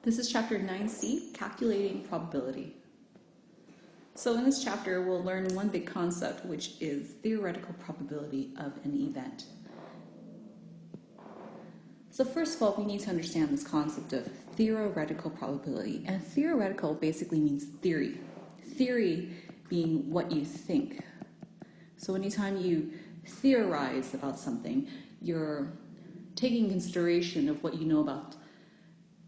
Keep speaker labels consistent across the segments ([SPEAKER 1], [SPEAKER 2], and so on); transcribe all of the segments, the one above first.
[SPEAKER 1] This is chapter 9C, Calculating Probability. So in this chapter, we'll learn one big concept, which is theoretical probability of an event. So first of all, we need to understand this concept of theoretical probability. And theoretical basically means theory. Theory being what you think. So anytime you theorize about something, you're taking consideration of what you know about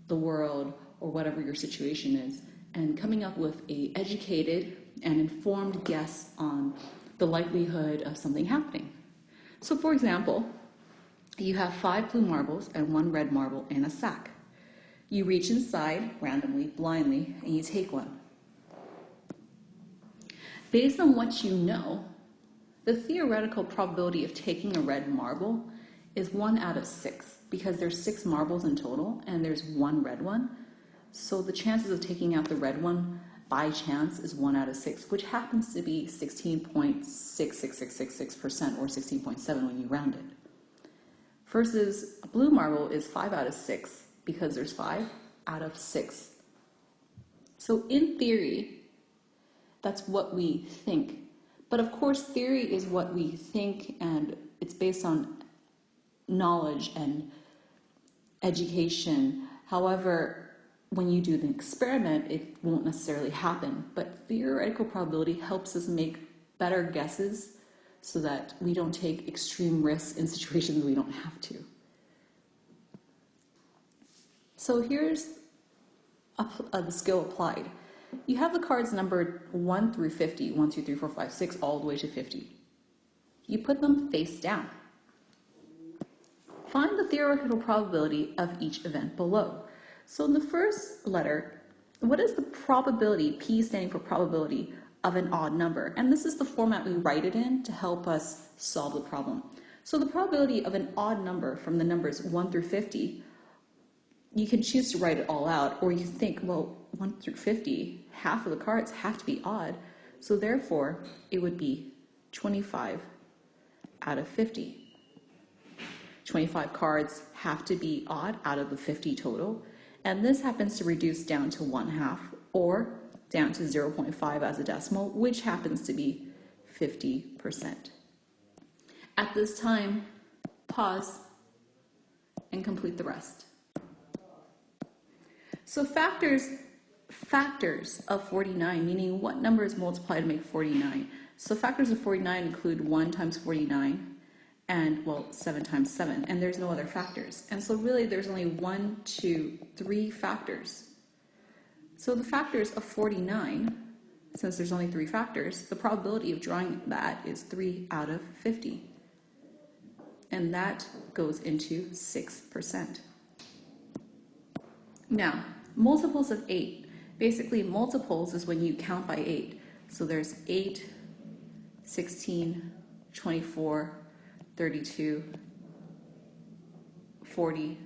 [SPEAKER 1] the world or whatever your situation is, and coming up with an educated and informed guess on the likelihood of something happening. So for example, you have 5 blue marbles and 1 red marble in a sack. You reach inside randomly, blindly, and you take one. Based on what you know, the theoretical probability of taking a red marble is 1 out of 6, because there's 6 marbles in total and there's 1 red one. So the chances of taking out the red one by chance is 1 out of 6, which happens to be 16.66666% or 16.7 when you round it. Versus a blue marble is 5 out of 6 because there's 5 out of 6. So in theory, that's what we think. But of course, theory is what we think, and it's based on knowledge and education. However, when you do the experiment, it won't necessarily happen. But theoretical probability helps us make better guesses so that we don't take extreme risks in situations we don't have to. So here's the skill applied. You have the cards numbered 1 through 50, 1, 2, 3, 4, 5, 6, all the way to 50. You put them face down. Find the theoretical probability of each event below. So in the first letter, what is the probability, P standing for probability, of an odd number? And this is the format we write it in to help us solve the problem. So the probability of an odd number from the numbers 1 through 50, you can choose to write it all out, or you can think, well, 1 through 50, half of the cards have to be odd, so therefore it would be 25 out of 50. 25 cards have to be odd out of the 50 total, and this happens to reduce down to 1/2 or down to 0.5 as a decimal, which happens to be 50%. At this time, pause and complete the rest. So factors of 49, meaning what numbers multiply to make 49. So factors of 49 include 1 times 49 and, well, 7 times 7, and there's no other factors. And so really there's only 1, 2, 3 factors. So the factors of 49, since there's only 3 factors, the probability of drawing that is 3 out of 50. And that goes into 6%. Now, multiples of 8. Basically, multiples is when you count by 8. So there's 8, 16, 24, 32, 40,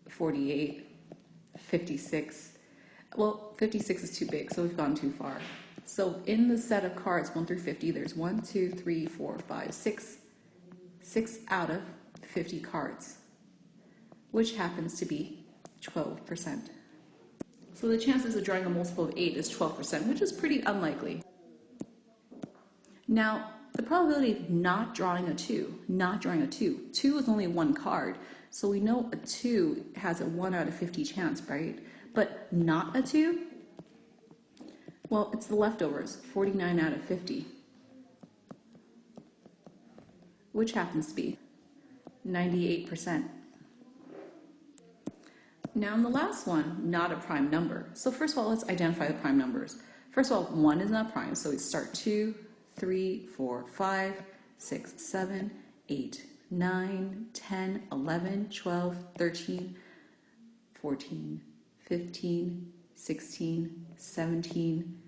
[SPEAKER 1] 48, 56. Well, 56 is too big, so we've gone too far. So in the set of cards 1 through 50, there's 1, 2, 3, 4, 5, 6. 6 out of 50 cards, which happens to be 12%. So the chances of drawing a multiple of 8 is 12%, which is pretty unlikely. Now, the probability of not drawing a 2, 2 is only 1 card, so we know a 2 has a 1 out of 50 chance, right? But not a 2? Well, it's the leftovers, 49 out of 50, which happens to be 98%. Now in the last one, not a prime number. So first of all, let's identify the prime numbers. First of all, 1 is not prime, so we start 2, 3, 4, 5, 6, 7, 8, 9, 10, 11, 12, 13, 14, 15, 16, 17.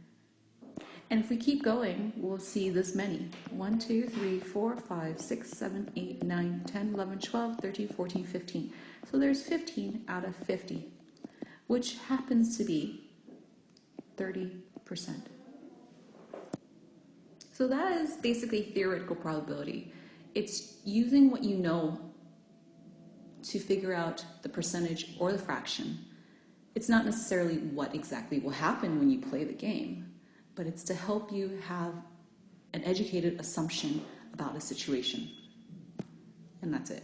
[SPEAKER 1] And if we keep going, we'll see this many. 1, 2, 3, 4, 5, 6, 7, 8, 9, 10, 11, 12, 13, 14, 15. So there's 15 out of 50, which happens to be 30%. So that is basically theoretical probability. It's using what you know to figure out the percentage or the fraction. It's not necessarily what exactly will happen when you play the game, but it's to help you have an educated assumption about a situation. And that's it.